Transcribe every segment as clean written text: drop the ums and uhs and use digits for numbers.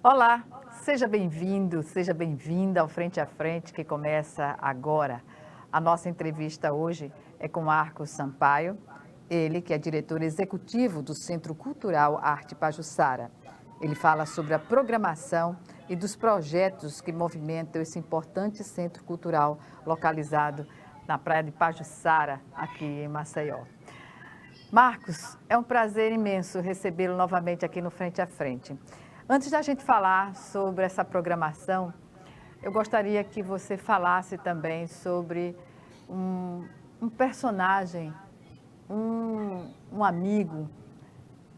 Olá, seja bem-vindo, seja bem-vinda ao Frente a Frente, que começa agora. A nossa entrevista hoje é com Marcos Sampaio, ele que é diretor executivo do Centro Cultural Arte Pajuçara. Ele fala sobre a programação e dos projetos que movimentam esse importante centro cultural localizado na praia de Pajuçara, aqui em Maceió. Marcos, é um prazer imenso recebê-lo novamente aqui no Frente a Frente. Antes da gente falar sobre essa programação, eu gostaria que você falasse também sobre um personagem, um amigo,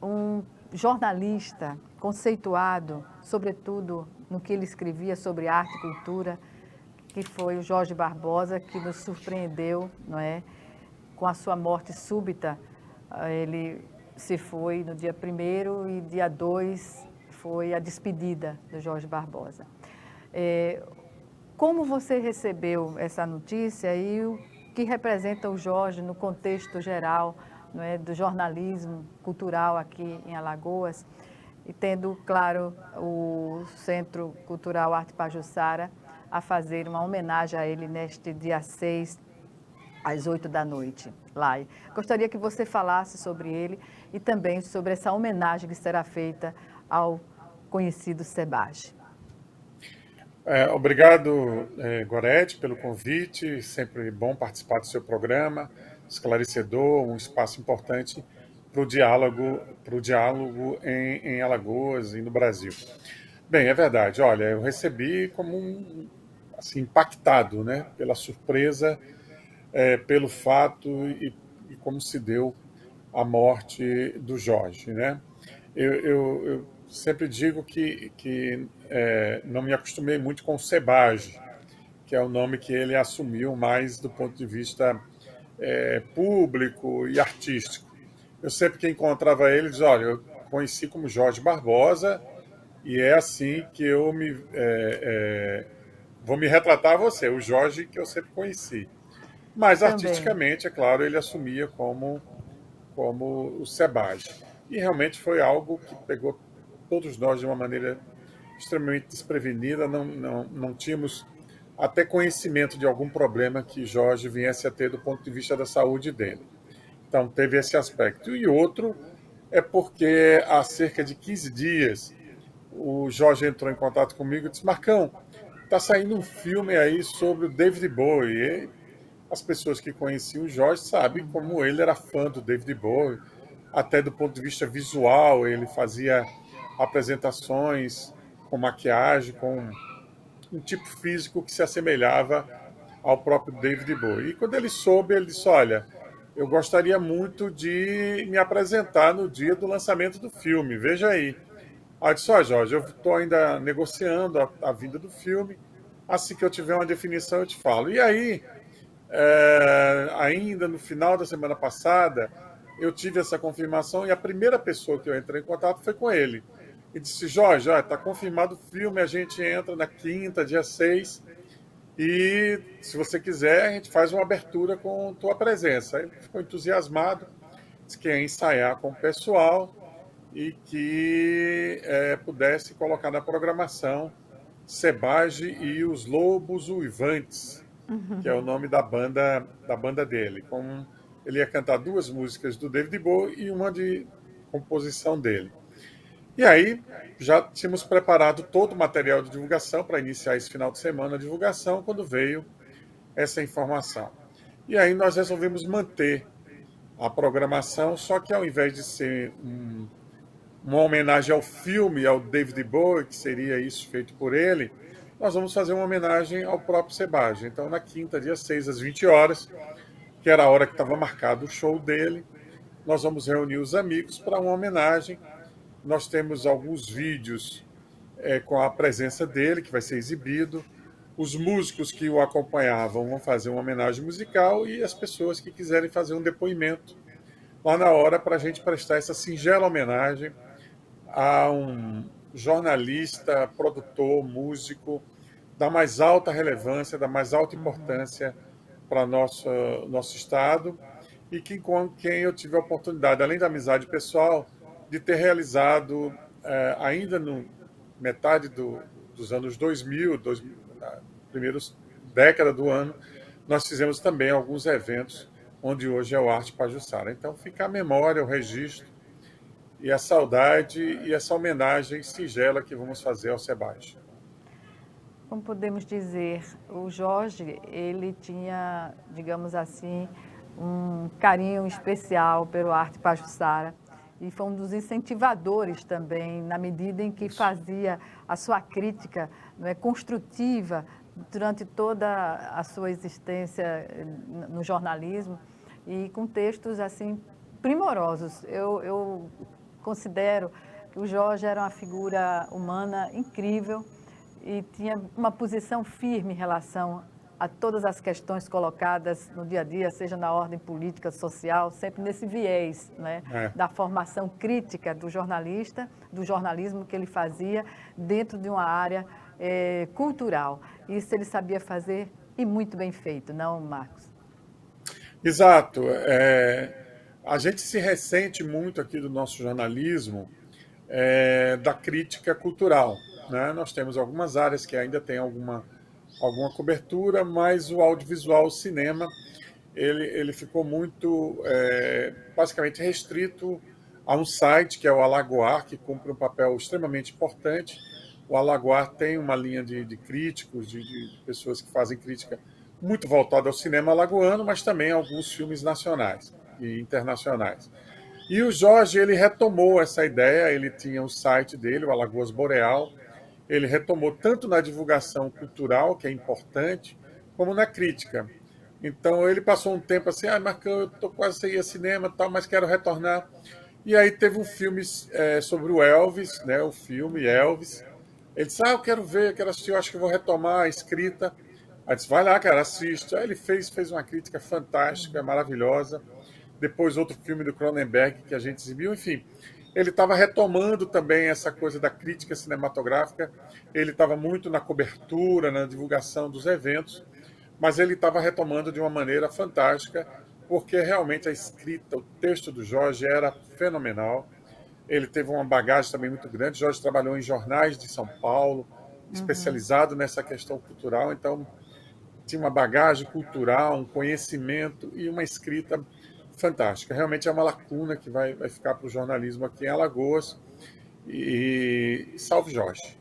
um jornalista conceituado, sobretudo no que ele escrevia sobre arte e cultura, que foi o Jorge Barbosa, que nos surpreendeu, não é? Com a sua morte súbita. Ele se foi no dia 1º e dia 2 foi a despedida do Jorge Barbosa. Como você recebeu essa notícia e o que representa o Jorge no contexto geral, não é, do jornalismo cultural aqui em Alagoas, e tendo, claro, o Centro Cultural Arte Pajuçara a fazer uma homenagem a ele neste dia 6, às 8 da noite, lá. Gostaria que você falasse sobre ele e também sobre essa homenagem que será feita ao conhecido Sebage. Obrigado, Gorete, pelo convite. Sempre bom participar do seu programa, esclarecedor, um espaço importante para o diálogo em Alagoas e no Brasil. Bem, é verdade. Olha, eu recebi como assim, impactado, né, pela surpresa, pelo fato e como se deu a morte do Jorge, né? Eu sempre digo que não me acostumei muito com o Sebage, que é o nome que ele assumiu mais do ponto de vista público e artístico. Eu sempre que encontrava ele, dizia, olha, eu conheci como Jorge Barbosa e é assim que eu vou me retratar a você, o Jorge que eu sempre conheci. Mas Também. artisticamente, é claro, ele assumia como o Sebage. E realmente foi algo que pegou todos nós de uma maneira extremamente desprevenida, não tínhamos até conhecimento de algum problema que Jorge viesse a ter do ponto de vista da saúde dele. Então teve esse aspecto. E outro é porque há cerca de 15 dias o Jorge entrou em contato comigo e disse: Marcão, está saindo um filme aí sobre o David Bowie. E as pessoas que conheciam o Jorge sabem como ele era fã do David Bowie, até do ponto de vista visual, ele fazia apresentações com maquiagem, com um tipo físico que se assemelhava ao próprio David Bowie. E quando ele soube, ele disse: Olha, eu gostaria muito de me apresentar no dia do lançamento do filme, veja aí. Aí eu disse: Ó, Jorge, eu estou ainda negociando a vinda do filme, assim que eu tiver uma definição eu te falo. E aí, ainda no final da semana passada, eu tive essa confirmação e a primeira pessoa que eu entrei em contato foi com ele. E disse: Jorge, está confirmado o filme, a gente entra na quinta, dia 6, e se você quiser, a gente faz uma abertura com tua presença. Ele ficou entusiasmado, disse que ia ensaiar com o pessoal e que pudesse colocar na programação Sebage e os Lobos Uivantes, que é o nome da banda dele. Ele ia cantar duas músicas do David Bowie e uma de composição dele. E aí já tínhamos preparado todo o material de divulgação para iniciar esse final de semana a divulgação, quando veio essa informação. E aí nós resolvemos manter a programação, só que ao invés de ser uma homenagem ao filme, ao David Bowie, que seria isso feito por ele, nós vamos fazer uma homenagem ao próprio Sebage. Então, na quinta, dia 6, às 20 horas, que era a hora que estava marcado o show dele, nós vamos reunir os amigos para uma homenagem. Nós temos alguns vídeos com a presença dele, que vai ser exibido. Os músicos que o acompanhavam vão fazer uma homenagem musical e as pessoas que quiserem fazer um depoimento lá na hora para a gente prestar essa singela homenagem a um jornalista, produtor, músico da mais alta relevância, da mais alta importância para nosso estado e com quem eu tive a oportunidade, além da amizade pessoal, de ter realizado ainda metade dos anos 2000, na primeira década do ano, nós fizemos também alguns eventos onde hoje é o Arte Pajuçara. Então fica a memória, o registro e a saudade e essa homenagem singela que vamos fazer ao Sebastião. Como podemos dizer, o Jorge, ele tinha, digamos assim, um carinho especial pelo Arte Pajuçara e foi um dos incentivadores também, na medida em que fazia a sua crítica, não é, construtiva durante toda a sua existência no jornalismo e com textos assim primorosos. Eu considero que o Jorge era uma figura humana incrível e tinha uma posição firme em relação a todas as questões colocadas no dia a dia, seja na ordem política, social, sempre nesse viés, né, da formação crítica do jornalista, do jornalismo que ele fazia dentro de uma área cultural. Isso ele sabia fazer e muito bem feito, não, Marcos? Exato. A gente se ressente muito aqui do nosso jornalismo da crítica cultural, né? Nós temos algumas áreas que ainda têm alguma cobertura, mas o audiovisual, o cinema, ele ficou muito, basicamente, restrito a um site, que é o Alagoar, que cumpre um papel extremamente importante. O Alagoar tem uma linha de críticos, de pessoas que fazem crítica muito voltada ao cinema alagoano, mas também alguns filmes nacionais e internacionais. E o Jorge, ele retomou essa ideia, ele tinha o site dele, o Alagoas Boreal, ele retomou tanto na divulgação cultural, que é importante, como na crítica. Então ele passou um tempo assim, Marcão, eu estou quase sem ir ao cinema, tal, mas quero retornar. E aí teve um filme sobre o Elvis, né, o filme Elvis. Ele disse, eu quero ver, eu quero assistir, eu acho que vou retomar a escrita. Aí disse, vai lá, cara, assiste. Aí ele fez uma crítica fantástica, maravilhosa. Depois outro filme do Cronenberg que a gente exibiu, enfim. Ele estava retomando também essa coisa da crítica cinematográfica. Ele estava muito na cobertura, na divulgação dos eventos, mas ele estava retomando de uma maneira fantástica, porque realmente a escrita, o texto do Jorge era fenomenal. Ele teve uma bagagem também muito grande. Jorge trabalhou em jornais de São Paulo, especializado nessa questão cultural, então tinha uma bagagem cultural, um conhecimento e uma escrita fantástica. Realmente é uma lacuna que vai ficar para o jornalismo aqui em Alagoas. E salve Jorge.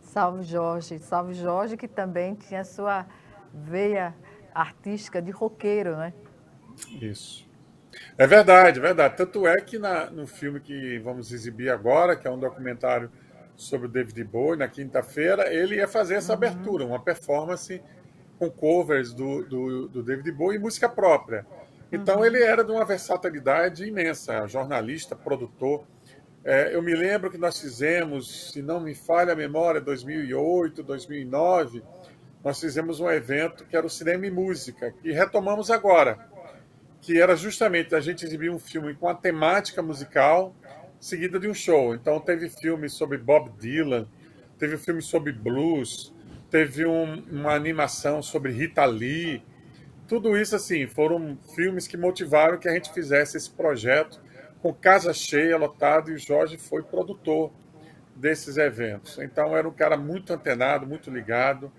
Salve Jorge, que também tinha sua veia artística de roqueiro, né? Isso. É verdade, é verdade. Tanto é que no filme que vamos exibir agora, que é um documentário sobre o David Bowie, na quinta-feira, ele ia fazer essa abertura, uma performance com covers do David Bowie e música própria. Então ele era de uma versatilidade imensa, jornalista, produtor. Eu me lembro que nós fizemos, se não me falha a memória, 2008, 2009, nós fizemos um evento que era o Cinema e Música, que retomamos agora, que era justamente a gente exibir um filme com a temática musical, seguida de um show. Então teve filme sobre Bob Dylan, teve filme sobre blues, teve uma animação sobre Rita Lee. Tudo isso, assim, foram filmes que motivaram que a gente fizesse esse projeto com casa cheia, lotado, e o Jorge foi produtor desses eventos. Então era um cara muito antenado, muito ligado,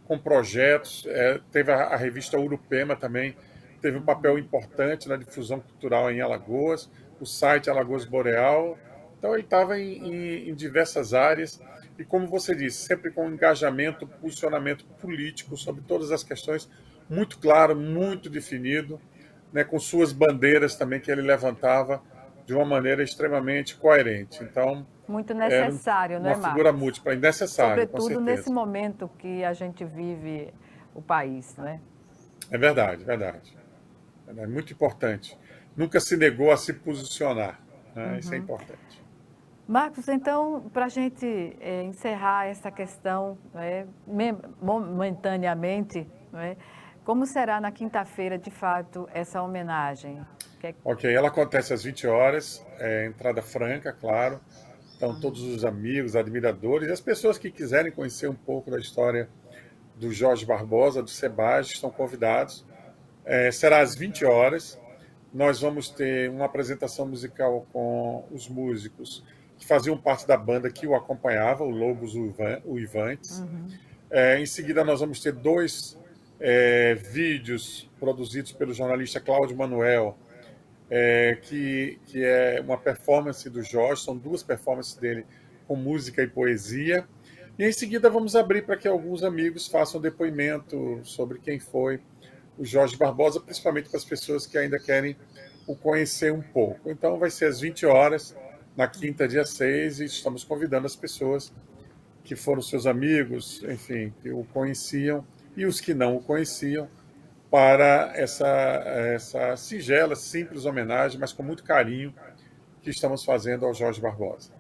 com projetos. Teve a revista Urupema também, teve um papel importante na difusão cultural em Alagoas, o site Alagoas Boreal. Então ele estava em diversas áreas e, como você disse, sempre com engajamento, posicionamento político sobre todas as questões, muito claro, muito definido, né, com suas bandeiras também que ele levantava de uma maneira extremamente coerente. Então, Muito era necessário, não é, uma figura Marcos? múltipla, necessário, com Sobretudo certeza. nesse momento que a gente vive o país, né? É verdade, verdade. É muito importante. Nunca se negou a se posicionar. Né? Isso é importante. Marcos, então, para a gente encerrar essa questão, momentaneamente, como será na quinta-feira, de fato, essa homenagem? Ok, ela acontece às 20 horas, entrada franca, claro. Então, todos os amigos, admiradores, e as pessoas que quiserem conhecer um pouco da história do Jorge Barbosa, do Sebastião, estão convidados. Será às 20 horas. Nós vamos ter uma apresentação musical com os músicos que faziam parte da banda que o acompanhava, o Lobos Uivantes. Em seguida, nós vamos ter 2 vídeos produzidos pelo jornalista Cláudio Manuel, que é uma performance do Jorge, são 2 performances dele com música e poesia. E em seguida vamos abrir para que alguns amigos façam depoimento sobre quem foi o Jorge Barbosa, principalmente para as pessoas que ainda querem o conhecer um pouco. Então vai ser às 20 horas, na quinta, dia 6, e estamos convidando as pessoas que foram seus amigos, enfim, que o conheciam, e os que não o conheciam, para essa singela, simples homenagem, mas com muito carinho, que estamos fazendo ao Jorge Barbosa.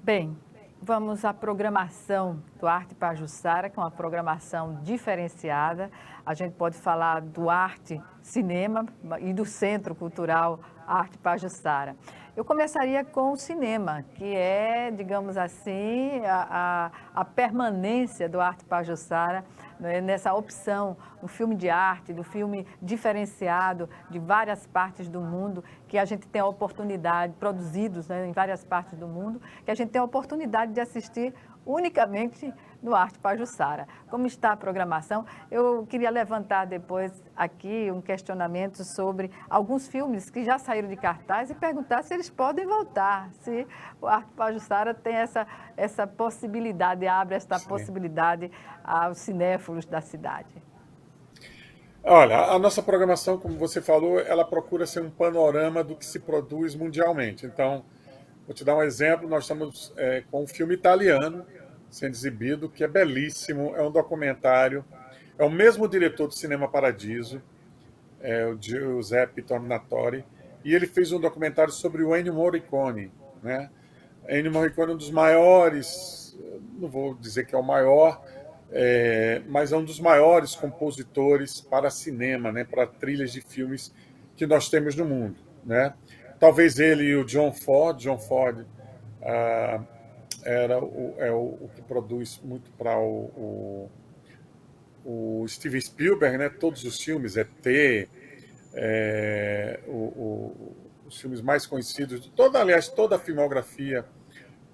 Bem, vamos à programação do Arte Pajuçara, que é uma programação diferenciada. A gente pode falar do Arte Cinema e do Centro Cultural Arte Pajuçara. Eu começaria com o cinema, que é, digamos assim, a permanência do Arte Pajuçara, né, nessa opção, um filme de arte, do filme diferenciado de várias partes do mundo, que a gente tem a oportunidade, produzidos, né, em várias partes do mundo, que a gente tem a oportunidade de assistir unicamente no Arte Pajuçara. Como está a programação? Eu queria levantar depois aqui um questionamento sobre alguns filmes que já saíram de cartaz e perguntar se eles podem voltar, se o Arte Pajuçara tem essa possibilidade, abre essa possibilidade aos cinéfilos da cidade. Olha, a nossa programação, como você falou, ela procura ser um panorama do que se produz mundialmente. Então, vou te dar um exemplo, nós estamos com um filme italiano sendo exibido, que é belíssimo, é um documentário, é o mesmo diretor do Cinema Paradiso, o Giuseppe Tornatore, e ele fez um documentário sobre o Ennio Morricone, né? Ennio Morricone é um dos maiores, não vou dizer que é o maior, mas é um dos maiores compositores para cinema, né? Para trilhas de filmes que nós temos no mundo, né? Talvez ele e o John Ford. John Ford era o que produz muito para o Steven Spielberg, né? Todos os filmes, ET, os filmes mais conhecidos, aliás, toda a filmografia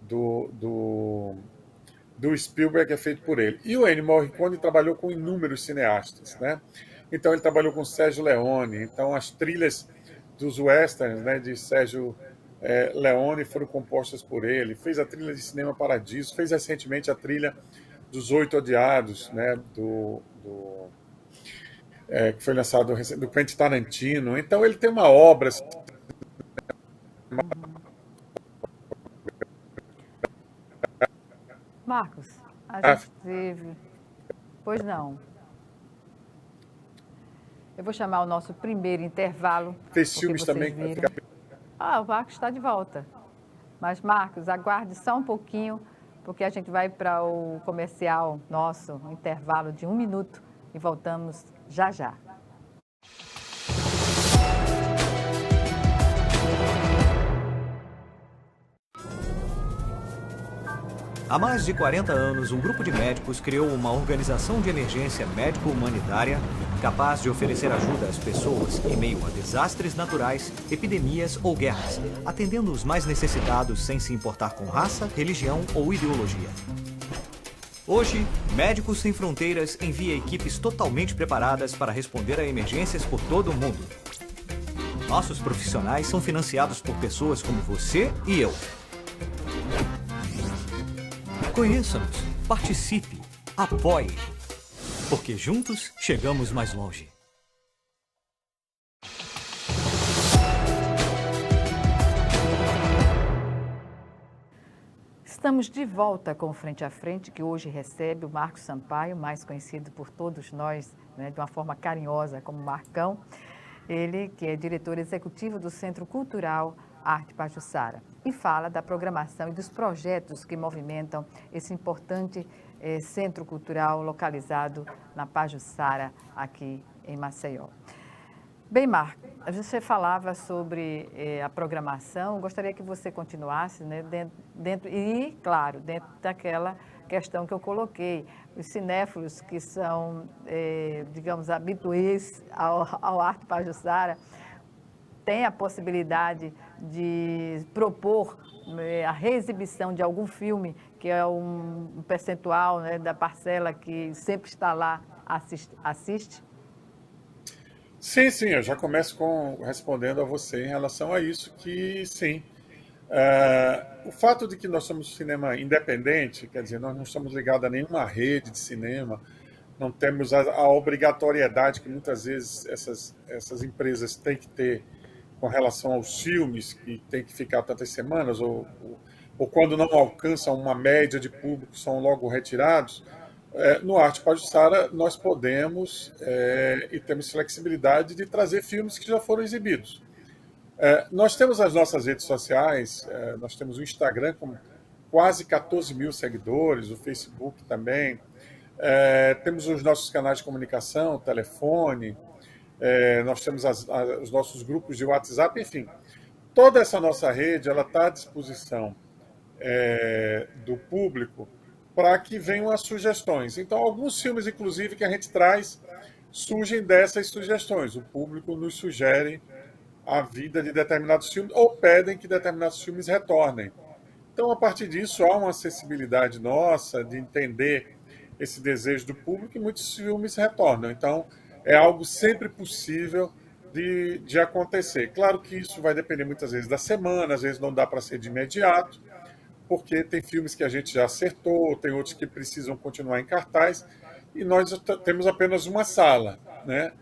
do Spielberg é feito por ele. E o Ennio Morricone trabalhou com inúmeros cineastas, né? Então ele trabalhou com Sérgio Leone, então as trilhas dos westerns, né, de Sérgio Leone foram compostas por ele, fez a trilha de Cinema Paradiso, fez recentemente a trilha dos 8 Odiados, né, que foi lançado do Quentin Tarantino. Então ele tem uma obra. Marcos, a gente teve... Pois não. Eu vou chamar o nosso primeiro intervalo. Fez filmes também. O Marcos está de volta. Mas, Marcos, aguarde só um pouquinho, porque a gente vai para o comercial nosso, um intervalo de 1 minuto, e voltamos já já. Há mais de 40 anos, um grupo de médicos criou uma organização de emergência médico-humanitária capaz de oferecer ajuda às pessoas em meio a desastres naturais, epidemias ou guerras, atendendo os mais necessitados sem se importar com raça, religião ou ideologia. Hoje, Médicos Sem Fronteiras envia equipes totalmente preparadas para responder a emergências por todo o mundo. Nossos profissionais são financiados por pessoas como você e eu. Conheça-nos, participe, apoie, porque juntos chegamos mais longe. Estamos de volta com o Frente a Frente, que hoje recebe o Marcos Sampaio, mais conhecido por todos nós, né, de uma forma carinhosa como Marcão. Ele que é diretor executivo do Centro Cultural Arte Pajuçara, e fala da programação e dos projetos que movimentam esse importante centro cultural localizado na Pajuçara, aqui em Maceió. Bem, Marco, você falava sobre a programação, gostaria que você continuasse, né, dentro daquela questão que eu coloquei, os cinéfilos que são, digamos, habituês ao Arte Pajuçara, tem a possibilidade de propor a reexibição de algum filme, que é um percentual, né, da parcela que sempre está lá, assiste? Sim, sim, eu já começo respondendo a você em relação a isso, que sim. O fato de que nós somos cinema independente, quer dizer, nós não estamos ligados a nenhuma rede de cinema, não temos a obrigatoriedade que muitas vezes essas empresas têm que ter com relação aos filmes, que tem que ficar tantas semanas, ou quando não alcançam uma média de público, são logo retirados. No Arte Pajuçara, nós podemos e temos flexibilidade de trazer filmes que já foram exibidos. Nós temos as nossas redes sociais, nós temos o Instagram com quase 14 mil seguidores, o Facebook também. Temos os nossos canais de comunicação, telefone, nós temos os nossos grupos de WhatsApp, enfim. Toda essa nossa rede ela está à disposição do público para que venham as sugestões. Então, alguns filmes, inclusive, que a gente traz, surgem dessas sugestões. O público nos sugere a vida de determinados filmes ou pedem que determinados filmes retornem. Então, a partir disso, há uma acessibilidade nossa de entender esse desejo do público e muitos filmes retornam. Então, é algo sempre possível de acontecer. Claro que isso vai depender muitas vezes da semana, às vezes não dá para ser de imediato, porque tem filmes que a gente já acertou, tem outros que precisam continuar em cartaz, e nós temos apenas uma sala, né?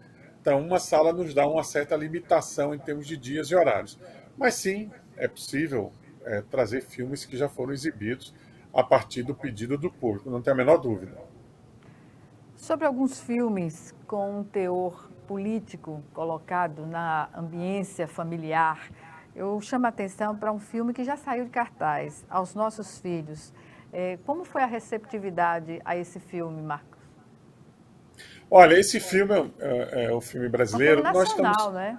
Então, uma sala nos dá uma certa limitação em termos de dias e horários. Mas sim, é possível trazer filmes que já foram exibidos a partir do pedido do público, não tem a menor dúvida. Sobre alguns filmes com um teor político colocado na ambiência familiar, eu chamo a atenção para um filme que já saiu de cartaz, Aos Nossos Filhos. Como foi a receptividade a esse filme, Marcos? Olha, esse filme é um filme brasileiro. É um filme nacional, né?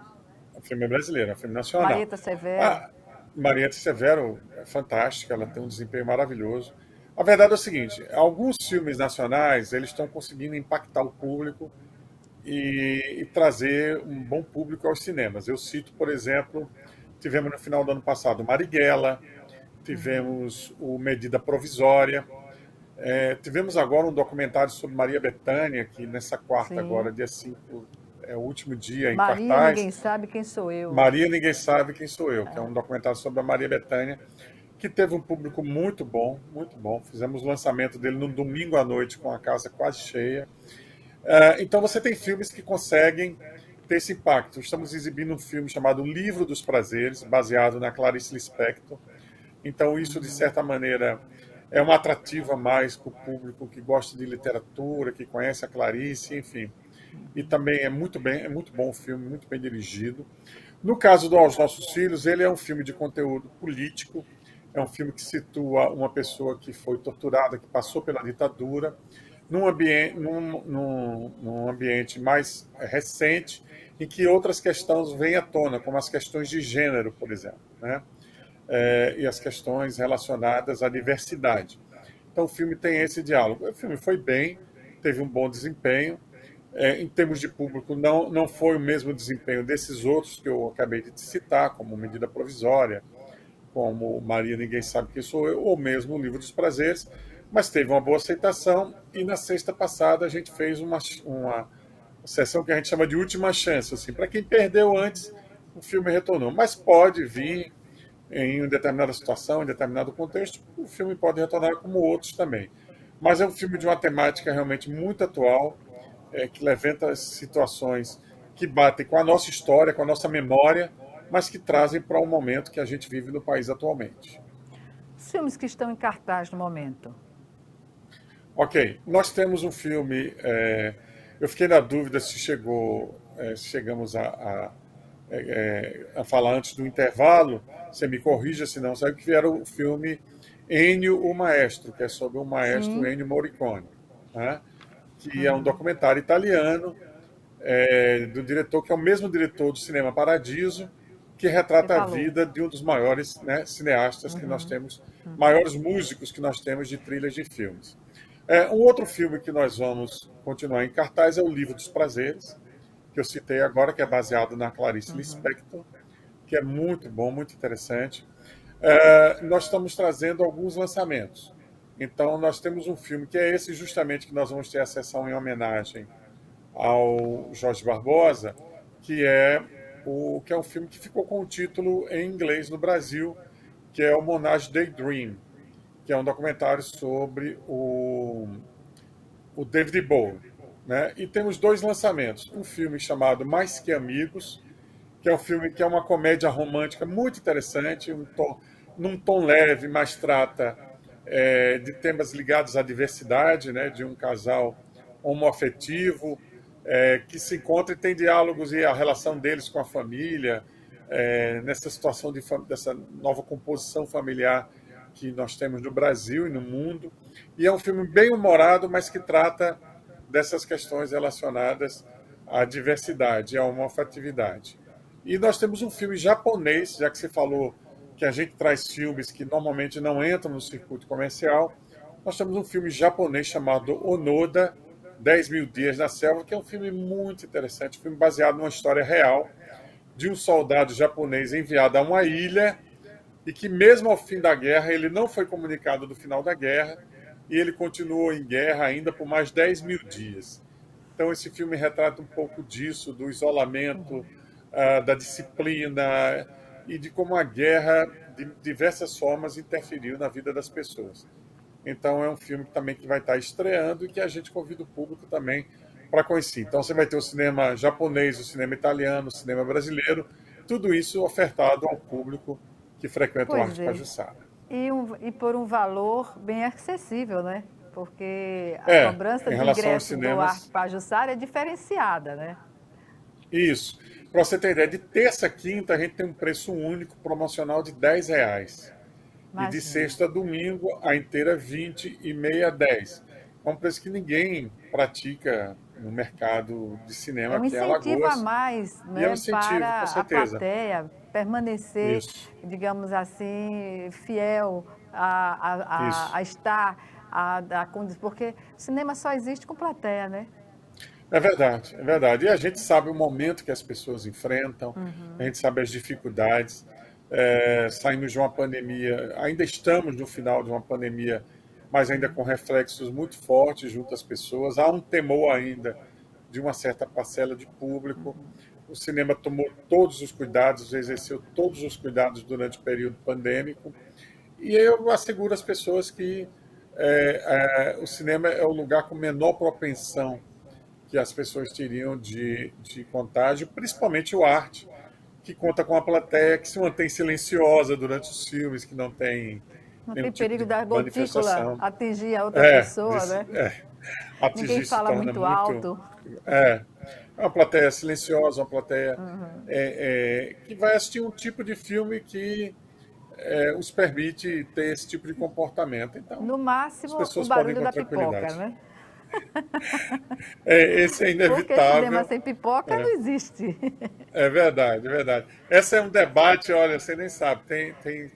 O filme brasileiro, é um filme nacional. Marieta Severo. Marieta Severo é fantástica, ela tem um desempenho maravilhoso. A verdade é o seguinte, alguns filmes nacionais eles estão conseguindo impactar o público e trazer um bom público aos cinemas. Eu cito, por exemplo, tivemos no final do ano passado Marighella, tivemos o Medida Provisória, tivemos agora um documentário sobre Maria Bethânia, que nessa quarta, sim, agora, dia 5, é o último dia em cartaz. Maria, Ninguém Sabe Quem Sou Eu. Maria, Ninguém Sabe Quem Sou Eu, que é um documentário sobre a Maria Bethânia, que teve um público muito bom, muito bom. Fizemos o lançamento dele no domingo à noite, com a casa quase cheia. Então você tem filmes que conseguem ter esse impacto. Estamos exibindo um filme chamado Livro dos Prazeres, baseado na Clarice Lispector. Então isso, de certa maneira, é uma atrativa mais para o público que gosta de literatura, que conhece a Clarice, enfim. E também é muito bom o filme, muito bem dirigido. No caso do Aos Nossos Filhos, ele é um filme de conteúdo político, é um filme que situa uma pessoa que foi torturada, que passou pela ditadura, num ambiente mais recente, em que outras questões vêm à tona, como as questões de gênero, por exemplo, né? E as questões relacionadas à diversidade. Então o filme tem esse diálogo. O filme foi bem, teve um bom desempenho. Em termos de público, não foi o mesmo desempenho desses outros que eu acabei de citar, como Medida Provisória, como Maria, Ninguém Sabe Quem Sou Eu, ou mesmo o Livro dos Prazeres, mas teve uma boa aceitação. E na sexta passada a gente fez uma sessão que a gente chama de última chance, assim, para quem perdeu antes, o filme retornou. Mas pode vir em determinada situação, em determinado contexto, o filme pode retornar como outros também. Mas é um filme de uma temática realmente muito atual, que levanta situações que batem com a nossa história, com a nossa memória, mas que trazem para o momento que a gente vive no país atualmente. Os filmes que estão em cartaz no momento? Ok, nós temos um filme, eu fiquei na dúvida se chegamos a falar antes do intervalo, você me corrija se não, sabe que era o filme Ennio, o Maestro, que é sobre o maestro, sim, Ennio Morricone, né? Que é um documentário italiano do diretor, que é o mesmo diretor do Cinema Paradiso, que retrata a vida de um dos maiores, né, cineastas que nós temos, maiores músicos que nós temos de trilhas de filmes. Um outro filme que nós vamos continuar em cartaz é O Livro dos Prazeres, que eu citei agora, que é baseado na Clarice Lispector, que é muito bom, muito interessante. Nós estamos trazendo alguns lançamentos. Então, nós temos um filme que é esse justamente que nós vamos ter a sessão em homenagem ao Jorge Barbosa, que é um filme que ficou com o título em inglês no Brasil, que é o Monash Daydream, que é um documentário sobre o David Bowie. Né? E temos dois lançamentos. Um filme chamado Mais Que Amigos, que é um filme que é uma comédia romântica muito interessante, num tom leve, mas trata de temas ligados à diversidade, né? De um casal homoafetivo que se encontra e tem diálogos e a relação deles com a família, nessa situação dessa nova composição familiar que nós temos no Brasil e no mundo. E é um filme bem humorado, mas que trata dessas questões relacionadas à diversidade, à homoafetividade. E nós temos um filme japonês, já que você falou que a gente traz filmes que normalmente não entram no circuito comercial, nós temos um filme japonês chamado Onoda, 10.000 Dias na Selva, que é um filme muito interessante, um filme baseado numa história real de um soldado japonês enviado a uma ilha e que mesmo ao fim da guerra ele não foi comunicado do final da guerra e ele continuou em guerra ainda por mais 10.000 dias. Então esse filme retrata um pouco disso, do isolamento, da disciplina e de como a guerra, de diversas formas, interferiu na vida das pessoas. Então é um filme também que vai estar estreando e que a gente convida o público também para conhecer. Então você vai ter o cinema japonês, o cinema italiano, o cinema brasileiro, tudo isso ofertado ao público que frequenta o Arte Pajuçara. E por um valor bem acessível, né? Porque a cobrança de ingresso do Arte Pajuçara é diferenciada, né? Isso. Para você ter ideia, de terça a quinta a gente tem um preço único promocional de R$10. Imagina. E de sexta a domingo a inteira 20 e meia 10. É um preço que ninguém pratica no mercado de cinema aqui em Alagoas. É um incentivo a mais, né, é um incentivo, para com certeza. A plateia permanecer, digamos assim, fiel a estar, porque o cinema só existe com plateia, né? É verdade, é verdade. E a gente sabe o momento que as pessoas enfrentam, a gente sabe as dificuldades. Saímos de uma pandemia, ainda estamos no final de uma pandemia, mas ainda com reflexos muito fortes junto às pessoas. Há um temor ainda de uma certa parcela de público. O cinema tomou todos os cuidados, exerceu todos os cuidados durante o período pandêmico. E eu asseguro às pessoas que o cinema é o lugar com menor propensão que as pessoas teriam de contágio, principalmente o arte, que conta com a plateia que se mantém silenciosa durante os filmes, que não tem perigo tipo da gotícula atingir a outra pessoa, né? Ninguém fala muito alto. É uma plateia silenciosa, uma plateia que vai assistir um tipo de filme que os permite ter esse tipo de comportamento. Então, no máximo, o barulho da pipoca, né? Esse é inevitável. Porque cinema sem pipoca não existe. É verdade, é verdade. Esse é um debate, olha, você nem sabe.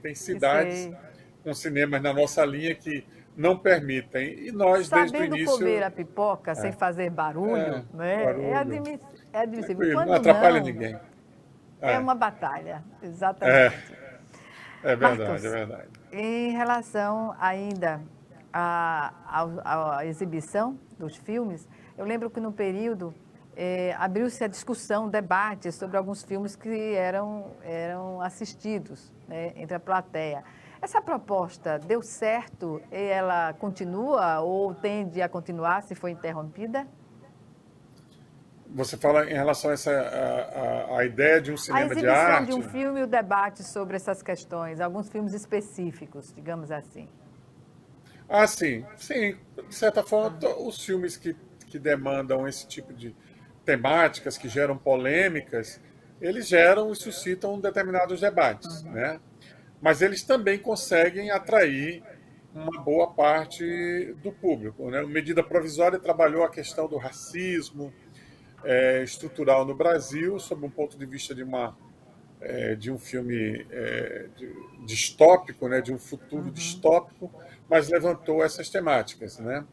Tem cidades com cinemas na nossa linha que não permitem. E nós, desde o início... comer a pipoca sem fazer barulho, né? É admissível. Não atrapalha ninguém. É uma batalha, exatamente. É verdade, Marcos, é verdade. Em relação ainda à exibição dos filmes, eu lembro que no período abriu-se a discussão, debate sobre alguns filmes que eram assistidos, né, entre a plateia. Essa proposta deu certo e ela continua ou tende a continuar se for interrompida? Você fala em relação a a ideia de um cinema de arte? A exibição de um filme e o debate sobre essas questões, alguns filmes específicos, digamos assim. Ah, sim. Sim, de certa forma, os filmes que demandam esse tipo de temáticas, que geram polêmicas, eles geram e suscitam determinados debates, né? Mas eles também conseguem atrair uma boa parte do público, né? A Medida Provisória trabalhou a questão do racismo estrutural no Brasil, sob um ponto de vista de um filme distópico, né? De um futuro distópico, mas levantou essas temáticas, né?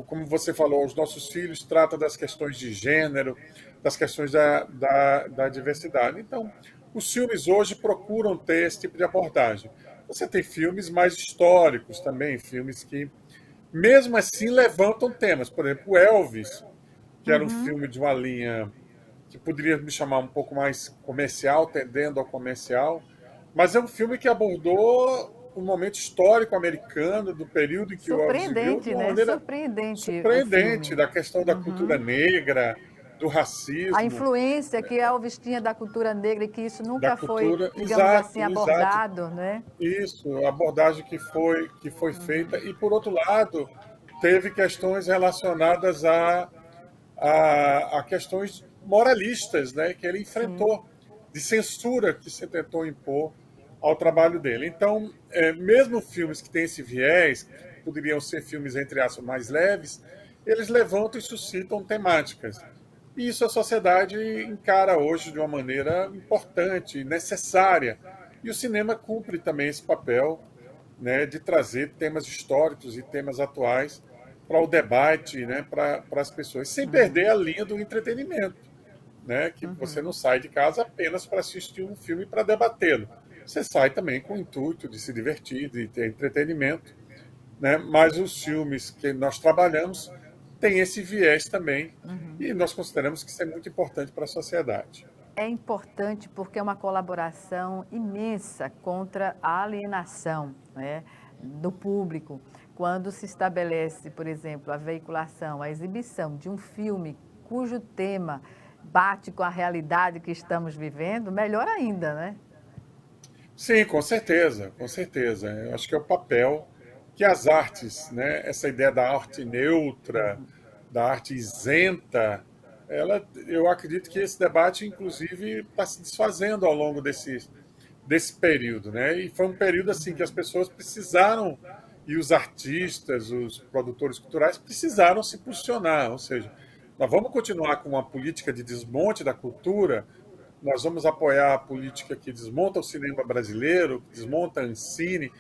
Como você falou, os nossos filhos tratam das questões de gênero, das questões da diversidade. Então, Os filmes hoje procuram ter esse tipo de abordagem. Você tem filmes mais históricos também, filmes que, mesmo assim, levantam temas. Por exemplo, o Elvis, que era um filme de uma linha que poderia me chamar um pouco mais comercial, tendendo ao comercial, mas é um filme que abordou um momento histórico americano, do período em que o Elvis viveu, de Surpreendente, uma né? maneira Surpreendente o surpreendente, filme. da questão da cultura negra, do A racismo, influência que Elvis tinha da cultura negra e que isso da nunca foi, cultura. digamos assim, Exato, exato. abordado, né? Isso, a abordagem que foi feita. E, por outro lado, teve questões relacionadas a questões moralistas, né, que ele Sim. enfrentou, de censura que se tentou impor ao trabalho dele. Então, mesmo filmes que têm esse viés, que poderiam ser filmes, entre aspas, mais leves, eles levantam e suscitam temáticas. E isso a sociedade encara hoje de uma maneira importante, necessária. E o cinema cumpre também esse papel, né, de trazer temas históricos e temas atuais para o debate, né, para as pessoas, sem perder a linha do entretenimento, né, que você não sai de casa apenas para assistir um filme para debatê-lo. Você sai também com o intuito de se divertir, de ter entretenimento, né, mas os filmes que nós trabalhamos têm esse viés também e nós consideramos que isso é muito importante para a sociedade. É importante porque é uma colaboração imensa contra a alienação, né, do público. Quando se estabelece, por exemplo, a veiculação, a exibição de um filme cujo tema bate com a realidade que estamos vivendo, melhor ainda, né? Sim, com certeza, com certeza. Eu acho que é o papel que as artes, né, essa ideia da arte neutra, da arte isenta, eu acredito que esse debate, inclusive, está se desfazendo ao longo desse período, né? E foi um período assim que as pessoas precisaram, e os artistas, os produtores culturais precisaram se posicionar, ou seja, nós vamos continuar com uma política de desmonte da cultura, nós vamos apoiar a política que desmonta o cinema brasileiro, que desmonta a Ancine,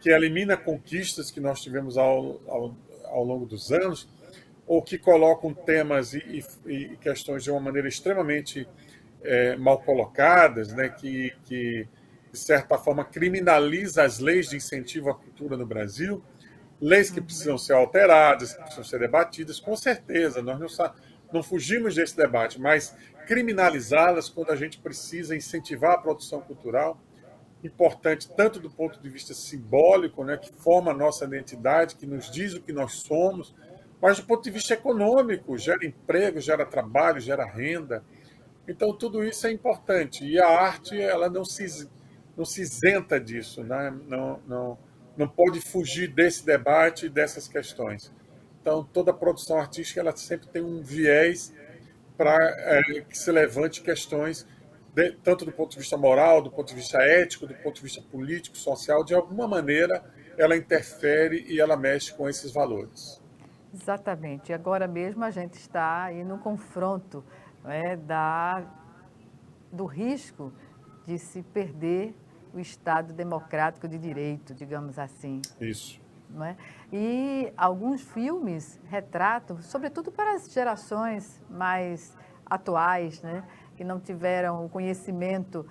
que elimina conquistas que nós tivemos ao longo dos anos, ou que colocam temas e questões de uma maneira extremamente mal colocadas, né, que, de certa forma, criminaliza as leis de incentivo à cultura no Brasil, leis que precisam ser alteradas, que precisam ser debatidas, com certeza, nós não fugimos desse debate, mas criminalizá-las quando a gente precisa incentivar a produção cultural, importante tanto do ponto de vista simbólico, né, que forma a nossa identidade, que nos diz o que nós somos, mas do ponto de vista econômico, gera emprego, gera trabalho, gera renda. Então, tudo isso é importante. E a arte, ela não se isenta disso, né? Não pode fugir desse debate e dessas questões. Então, toda produção artística, ela sempre tem um viés para que se levante questões, tanto do ponto de vista moral, do ponto de vista ético, do ponto de vista político, social. De alguma maneira, ela interfere e ela mexe com esses valores. Exatamente. Agora mesmo a gente está aí no confronto, né, do risco de se perder o Estado democrático de direito, digamos assim. Isso. Não é? E alguns filmes retratam, sobretudo para as gerações mais atuais, né, que não tiveram o conhecimento,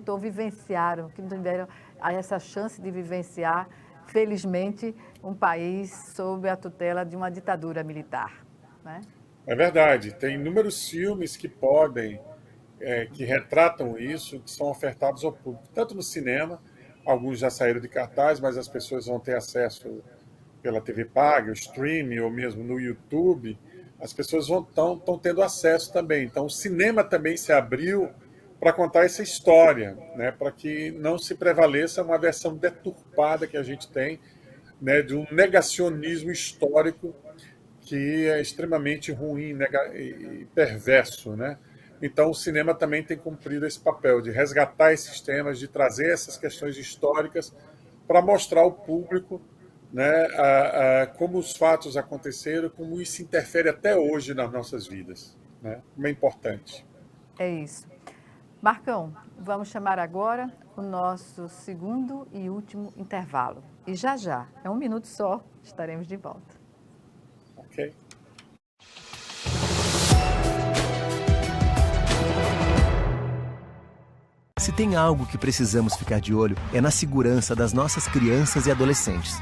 ou vivenciaram, que não tiveram essa chance de vivenciar, felizmente, um país sob a tutela de uma ditadura militar, né? É verdade. Tem inúmeros filmes que que retratam isso, que são ofertados ao público, tanto no cinema, alguns já saíram de cartaz, mas as pessoas vão ter acesso pela TV paga, o streaming, ou mesmo no YouTube, as pessoas estão tendo acesso também. Então, o cinema também se abriu para contar essa história, né, para que não se prevaleça uma versão deturpada que a gente tem, né, de um negacionismo histórico que é extremamente ruim e perverso, né? Então, o cinema também tem cumprido esse papel de resgatar esses temas, de trazer essas questões históricas para mostrar ao público, né, como os fatos aconteceram, como isso interfere até hoje nas nossas vidas, né? Como é importante. É isso. Marcão, vamos chamar agora o nosso segundo e último intervalo. E já, é 1 minuto só, estaremos de volta. Ok. Se tem algo que precisamos ficar de olho, é na segurança das nossas crianças e adolescentes.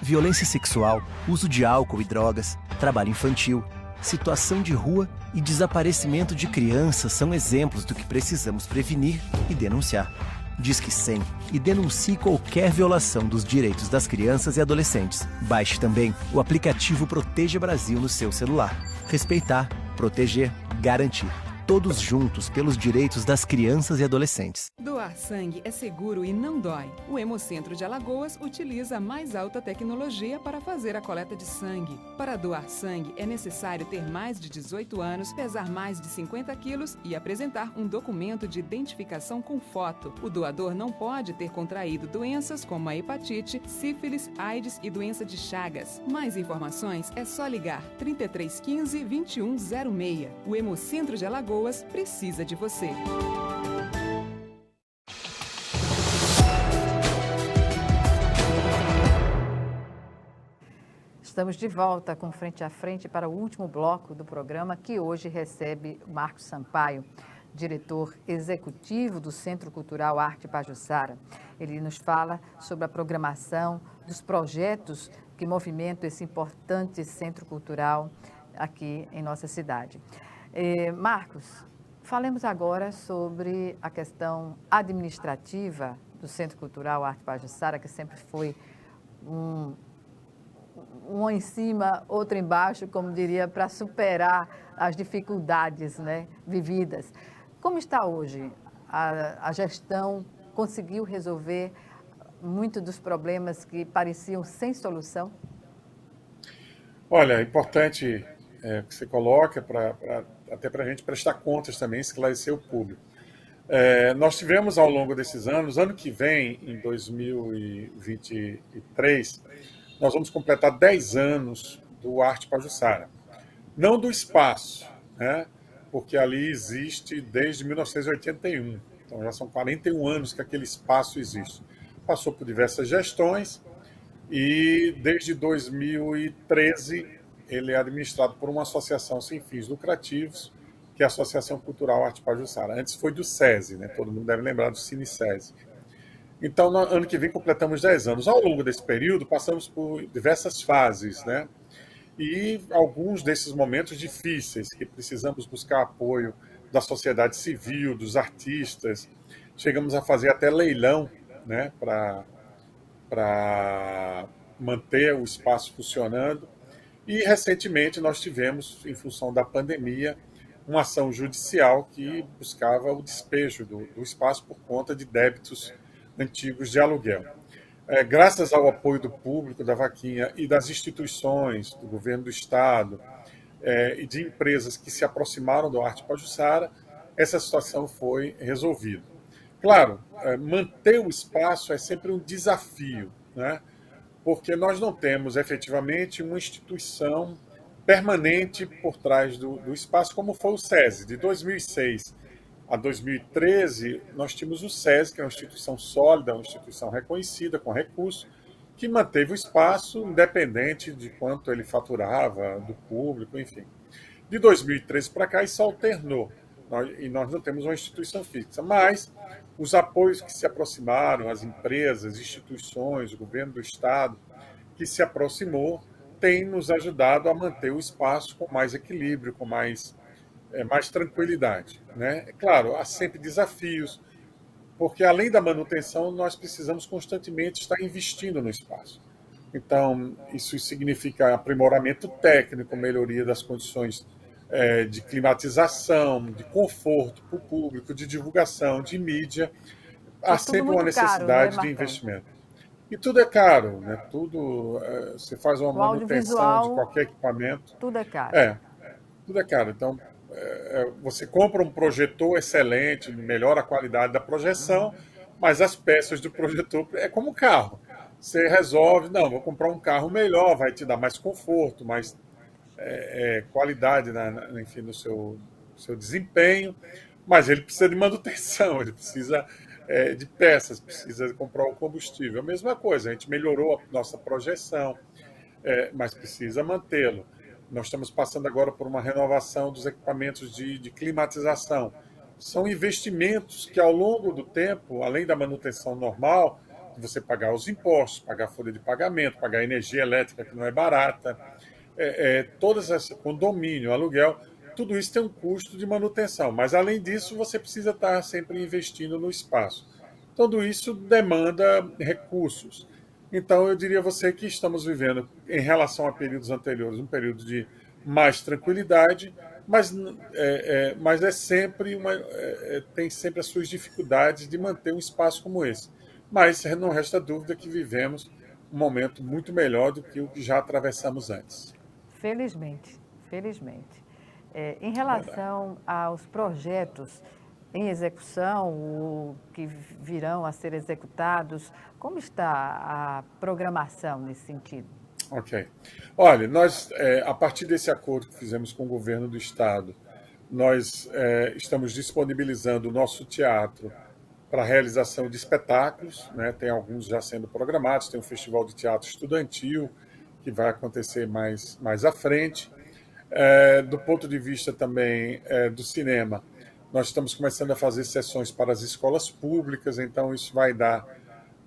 Violência sexual, uso de álcool e drogas, trabalho infantil, situação de rua e desaparecimento de crianças são exemplos do que precisamos prevenir e denunciar. Disque 100 e denuncie qualquer violação dos direitos das crianças e adolescentes. Baixe também o aplicativo Proteja Brasil no seu celular. Respeitar, proteger, garantir. Todos juntos pelos direitos das crianças e adolescentes. Doar sangue é seguro e não dói. O Hemocentro de Alagoas utiliza a mais alta tecnologia para fazer a coleta de sangue. Para doar sangue, é necessário ter mais de 18 anos, pesar mais de 50 quilos e apresentar um documento de identificação com foto. O doador não pode ter contraído doenças como a hepatite, sífilis, AIDS e doença de Chagas. Mais informações é só ligar 3315 2106. O Hemocentro de Alagoas precisa de você. Estamos de volta com Frente a Frente para o último bloco do programa, que hoje recebe o Marcos Sampaio, diretor executivo do Centro Cultural Arte Pajuçara. Ele nos fala sobre a programação dos projetos que movimentam esse importante centro cultural aqui em nossa cidade. Marcos, falemos agora sobre a questão administrativa do Centro Cultural Arte Pajuçara, que sempre foi um em cima, outro embaixo, como diria, para superar as dificuldades, né, vividas. Como está hoje? A gestão conseguiu resolver muitos dos problemas que pareciam sem solução? Olha, é importante que você coloca, até para a gente prestar contas também, esclarecer o público. Nós tivemos ao longo desses anos, ano que vem, em 2023, nós vamos completar 10 anos do Arte Pajuçara. Não do espaço, né? Porque ali existe desde 1981. Então já são 41 anos que aquele espaço existe. Passou por diversas gestões e desde 2013 ele é administrado por uma associação sem fins lucrativos, que é a Associação Cultural Arte Pajuçara. Antes foi do SESI, né? Todo mundo deve lembrar do Cine SESI. Então, no ano que vem, completamos 10 anos. Ao longo desse período, passamos por diversas fases, né? E alguns desses momentos difíceis, que precisamos buscar apoio da sociedade civil, dos artistas. Chegamos a fazer até leilão, né? Para manter o espaço funcionando. E, recentemente, nós tivemos, em função da pandemia, uma ação judicial que buscava o despejo do espaço por conta de débitos antigos de aluguel. Graças ao apoio do público, da vaquinha e das instituições, do governo do estado e de empresas que se aproximaram do Arte Pajuçara, essa situação foi resolvida. Claro, manter o espaço é sempre um desafio, né? Porque nós não temos efetivamente uma instituição permanente por trás do espaço, como foi o SESI. De 2006 a 2013, nós tínhamos o SESI, que é uma instituição sólida, uma instituição reconhecida, com recursos, que manteve o espaço independente de quanto ele faturava, do público, enfim. De 2013 para cá, isso alternou, e nós não temos uma instituição fixa, mas os apoios que se aproximaram, as empresas, instituições, o governo do estado, que se aproximou, tem nos ajudado a manter o espaço com mais equilíbrio, com mais tranquilidade, né? É claro, há sempre desafios, porque além da manutenção, nós precisamos constantemente estar investindo no espaço. Então, isso significa aprimoramento técnico, melhoria das condições de climatização, de conforto para o público, de divulgação, de mídia. Há sempre uma necessidade caro, né, de investimento. E tudo é caro, né? Tudo, você faz uma manutenção de qualquer equipamento. Tudo é caro. Tudo é caro. Então, você compra um projetor excelente, melhora a qualidade da projeção, mas as peças do projetor é como carro. Você resolve, não, vou comprar um carro melhor, vai te dar mais conforto, mais qualidade, enfim, no seu desempenho, mas ele precisa de manutenção, ele precisa de peças, precisa comprar o combustível. A mesma coisa, a gente melhorou a nossa projeção, mas precisa mantê-lo. Nós estamos passando agora por uma renovação dos equipamentos de climatização. são investimentos que, ao longo do tempo, além da manutenção normal, você pagar os impostos, pagar a folha de pagamento, pagar a energia elétrica, que não é barata, todas essas, condomínio, aluguel, tudo isso tem um custo de manutenção. Mas, além disso, você precisa estar sempre investindo no espaço. Tudo isso demanda recursos. Então, eu diria a você que estamos vivendo, em relação a períodos anteriores, um período de mais tranquilidade, mas tem sempre as suas dificuldades de manter um espaço como esse. Mas não resta dúvida que vivemos um momento muito melhor do que o que já atravessamos antes. Felizmente, felizmente. Em relação aos projetos em execução, ou que virão a ser executados, como está a programação nesse sentido? Ok. Olha, nós, a partir desse acordo que fizemos com o governo do Estado, nós estamos disponibilizando o nosso teatro para a realização de espetáculos, né? Tem alguns já sendo programados, tem um festival de teatro estudantil que vai acontecer mais à frente. Do ponto de vista também do cinema, nós estamos começando a fazer sessões para as escolas públicas, então isso vai dar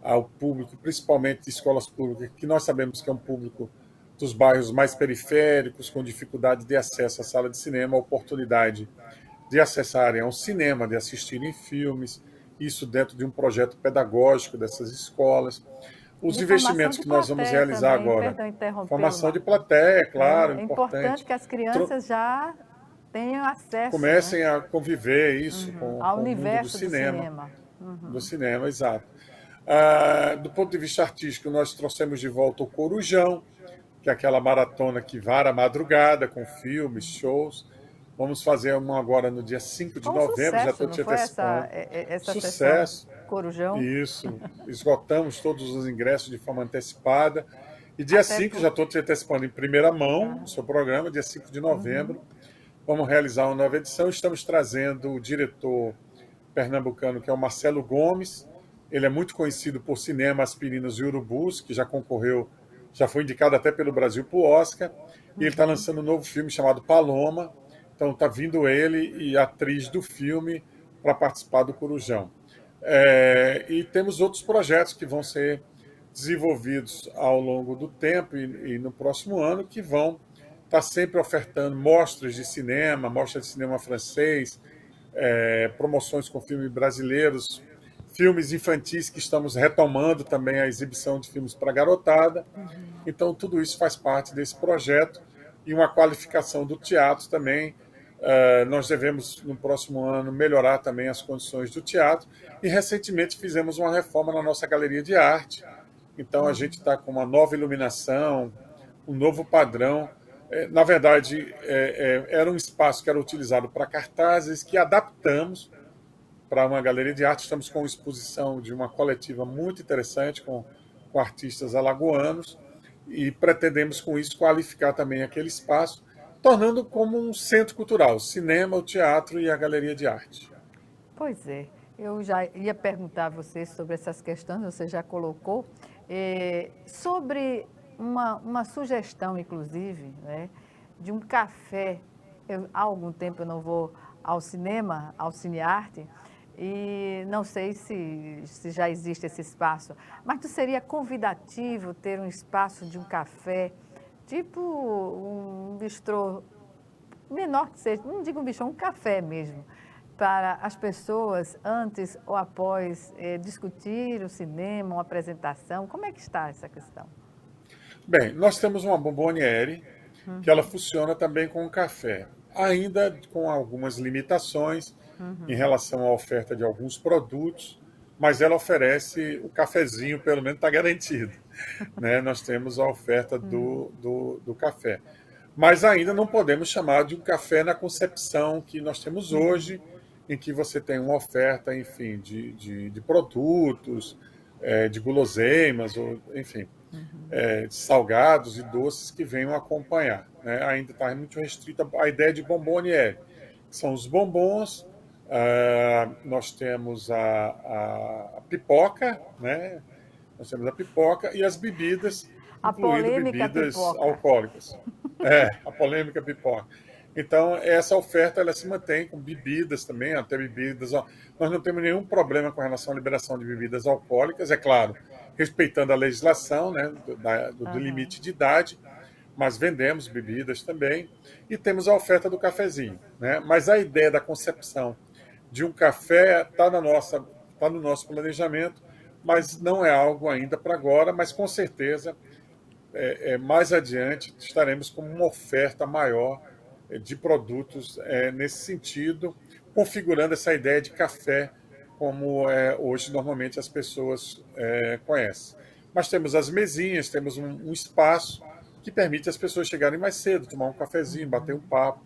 ao público, principalmente de escolas públicas, que nós sabemos que é um público dos bairros mais periféricos, com dificuldade de acesso à sala de cinema, a oportunidade de acessarem ao cinema, de assistirem filmes, isso dentro de um projeto pedagógico dessas escolas. Os investimentos que nós vamos realizar também, agora. perdão, Formação de plateia, claro, é importante que as crianças já tenham acesso. Comecem a conviver isso com ao o mundo universo do cinema. Uhum. Do cinema, exato. Do ponto de vista artístico, nós trouxemos de volta o Corujão, que é aquela maratona que vara a madrugada, com filmes, shows. Vamos fazer uma agora no dia 5 de novembro. Sucesso, já estou te antecipando. Essa Sucesso. Corujão. Isso. Esgotamos todos os ingressos de forma antecipada. E dia 5, já estou te antecipando em primeira mão, o seu programa, dia 5 de novembro. Vamos realizar uma nova edição. Estamos trazendo o diretor pernambucano, que é o Marcelo Gomes. Ele é muito conhecido por Cinema, Aspirinas e Urubus, que já concorreu, já foi indicado até pelo Brasil para o Oscar. E ele está lançando um novo filme chamado Paloma. Então está vindo ele e a atriz do filme para participar do Corujão. E temos outros projetos que vão ser desenvolvidos ao longo do tempo e no próximo ano, que vão estar sempre ofertando mostras de cinema, mostra de cinema francês, promoções com filmes brasileiros, filmes infantis que estamos retomando também a exibição de filmes para garotada. Então tudo isso faz parte desse projeto e uma qualificação do teatro também. Nós devemos, no próximo ano, melhorar também as condições do teatro. E, recentemente, fizemos uma reforma na nossa galeria de arte. Então, a gente está com uma nova iluminação, um novo padrão. Na verdade, era um espaço que era utilizado para cartazes, que adaptamos para uma galeria de arte. Estamos com uma exposição de uma coletiva muito interessante com artistas alagoanos e pretendemos, com isso, qualificar também aquele espaço, tornando como um centro cultural, o cinema, o teatro e a galeria de arte. Pois é, eu já ia perguntar a você sobre essas questões, você já colocou, sobre uma sugestão, inclusive, né, de um café. Há algum tempo eu não vou ao cinema, ao Cinearte, e não sei se já existe esse espaço, mas seria convidativo ter um espaço de um café, tipo um bistrô menor que seja, não digo um bistrô, um café mesmo, para as pessoas, antes ou após discutir o cinema, uma apresentação. Como é que está essa questão? Bem, nós temos uma bomboniere, que ela funciona também com o café, ainda com algumas limitações em relação à oferta de alguns produtos, mas ela oferece o cafezinho, pelo menos está garantido. Né? Nós temos a oferta do café. Mas ainda não podemos chamar de um café na concepção que nós temos hoje, em que você tem uma oferta, enfim, de produtos, de guloseimas, ou, enfim, de salgados e doces que venham acompanhar. Né? Ainda está muito restrita a ideia de bomboniere, que são os bombons. Nós temos a pipoca, né? Nós temos a pipoca e as bebidas, incluindo bebidas alcoólicas. A polêmica pipoca. Então, essa oferta ela se mantém com bebidas também, até bebidas. Nós não temos nenhum problema com relação à liberação de bebidas alcoólicas, é claro, respeitando a legislação, né, do limite de idade, mas vendemos bebidas também. E temos a oferta do cafezinho. Né? Mas a ideia da concepção de um café está no nosso planejamento, mas não é algo ainda para agora, mas com certeza mais adiante estaremos com uma oferta maior de produtos nesse sentido, configurando essa ideia de café como hoje normalmente as pessoas conhecem. Mas temos as mesinhas, temos um espaço que permite as pessoas chegarem mais cedo, tomar um cafezinho, bater um papo.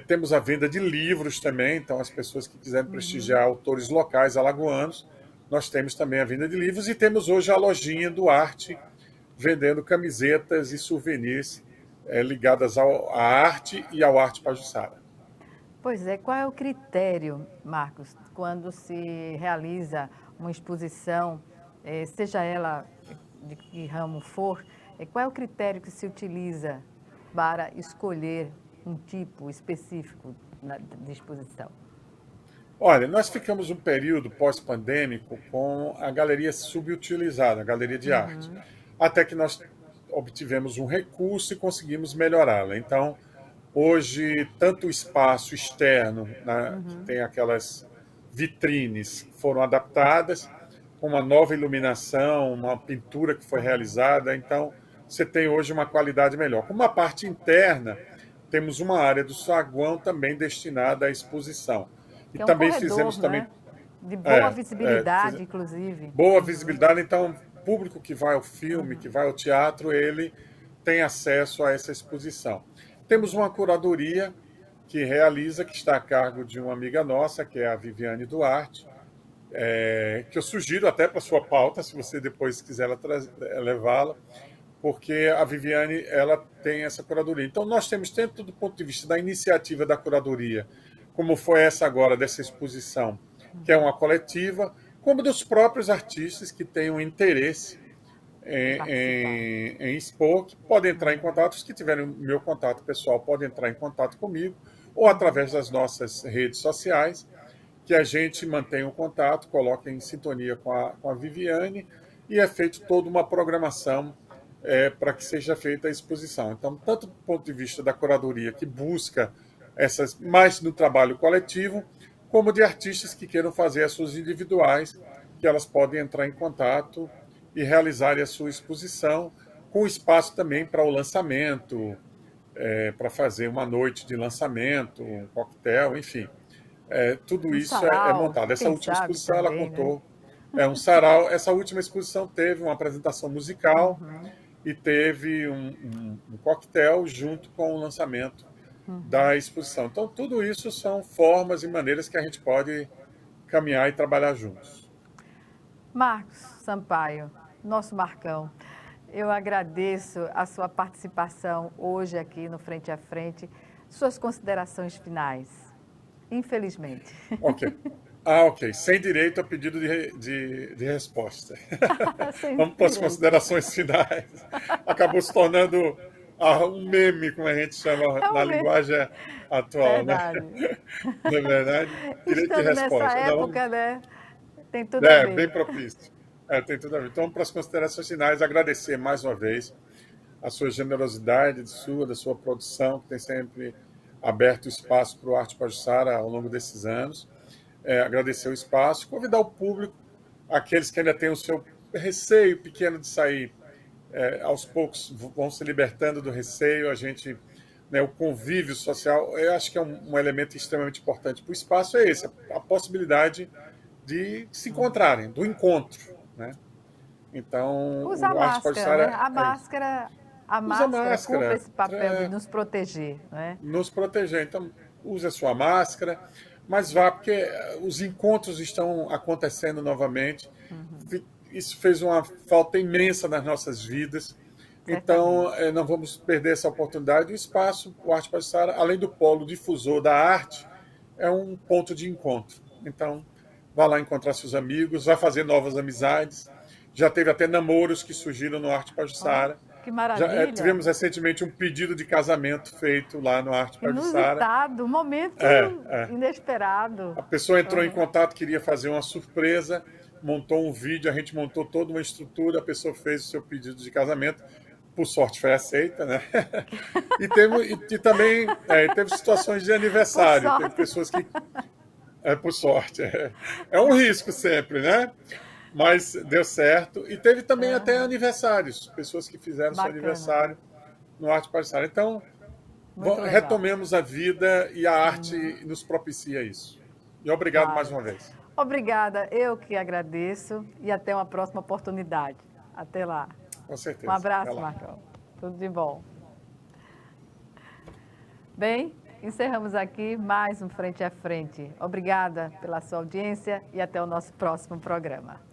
Temos a venda de livros também, então as pessoas que quiserem prestigiar autores locais alagoanos, nós temos também a venda de livros e temos hoje a lojinha do Arte, vendendo camisetas e souvenirs ligadas à arte e ao Arte Pajuçara. Pois é, qual é o critério, Marcos, quando se realiza uma exposição, seja ela de que ramo for, qual é o critério que se utiliza para escolher um tipo específico de exposição? Olha, nós ficamos um período pós-pandêmico com a galeria subutilizada, a galeria de arte, até que nós obtivemos um recurso e conseguimos melhorá-la. Então, hoje, tanto o espaço externo, né, que tem aquelas vitrines que foram adaptadas, com uma nova iluminação, uma pintura que foi realizada, então você tem hoje uma qualidade melhor. Como a parte interna, temos uma área do saguão também destinada à exposição. E também corredor, fizemos também de boa visibilidade, inclusive. Boa visibilidade, então o público que vai ao filme, que vai ao teatro, ele tem acesso a essa exposição. Temos uma curadoria que está a cargo de uma amiga nossa, que é a Viviane Duarte, que eu sugiro até para a sua pauta, se você depois quiser levá-la, porque a Viviane ela tem essa curadoria. Então, nós temos, tanto do ponto de vista da iniciativa da curadoria, como foi essa agora, dessa exposição, que é uma coletiva, como dos próprios artistas que têm um interesse em expor, que podem entrar em contato, os que tiverem o meu contato pessoal podem entrar em contato comigo, ou através das nossas redes sociais, que a gente mantém o contato, coloca em sintonia com a Viviane, e é feita toda uma programação para que seja feita a exposição. Então, tanto do ponto de vista da curadoria, que busca mais no trabalho coletivo, como de artistas que queiram fazer as suas individuais, que elas podem entrar em contato e realizarem a sua exposição, com espaço também para o lançamento, para fazer uma noite de lançamento, um coquetel, enfim. Tudo isso sarau, é montado. Essa última exposição também, ela contou, né? Um sarau. Essa última exposição teve uma apresentação musical e teve um coquetel junto com o lançamento da exposição. Então, tudo isso são formas e maneiras que a gente pode caminhar e trabalhar juntos. Marcos Sampaio, nosso Marcão, eu agradeço a sua participação hoje aqui no Frente a Frente. Suas considerações finais, infelizmente. Ok. Sem direito a pedido de resposta. Vamos para as considerações finais. Acabou se tornando um meme, como a gente chama na linguagem atual. Verdade. Né? Não é verdade? Direito de resposta. Nessa época, né? Tem tudo a ver. Bem propício. Tem tudo a ver. Então, para as considerações finais, agradecer mais uma vez a sua generosidade, da sua produção, que tem sempre aberto espaço para o Arte Pajuçara ao longo desses anos. Agradecer o espaço, convidar o público, aqueles que ainda têm o seu receio pequeno de sair, aos poucos vão se libertando do receio, o convívio social, eu acho que é um elemento extremamente importante para o espaço, é esse, a possibilidade de se encontrarem, do encontro, né? Então, usa a máscara, né? A máscara cumpre esse papel de nos proteger, né? Nos proteger, então use a sua máscara, mas vá, porque os encontros estão acontecendo novamente. Isso fez uma falta imensa nas nossas vidas. Então, não vamos perder essa oportunidade. O espaço, o Arte Pajuçara, além do polo difusor da arte, é um ponto de encontro. Então, vá lá encontrar seus amigos, vai fazer novas amizades. Já teve até namoros que surgiram no Arte Pajuçara. Que maravilha. Tivemos recentemente um pedido de casamento feito lá no Arte Pajuçara. Inusitado, um momento inesperado. A pessoa entrou em contato, queria fazer uma surpresa, montou um vídeo, a gente montou toda uma estrutura, a pessoa fez o seu pedido de casamento, por sorte foi aceita, né? E também teve situações de aniversário, teve pessoas que... por sorte, é um risco sempre, né? Mas deu certo. E teve também até aniversários, pessoas que fizeram seu aniversário no Arte Pajuçara. Então, retomemos a vida e a arte nos propicia isso. E obrigado mais uma vez. Obrigada, eu que agradeço e até uma próxima oportunidade. Até lá. Com certeza. Um abraço, Marcão. Tudo de bom. Bem, encerramos aqui mais um Frente a Frente. Obrigada pela sua audiência e até o nosso próximo programa.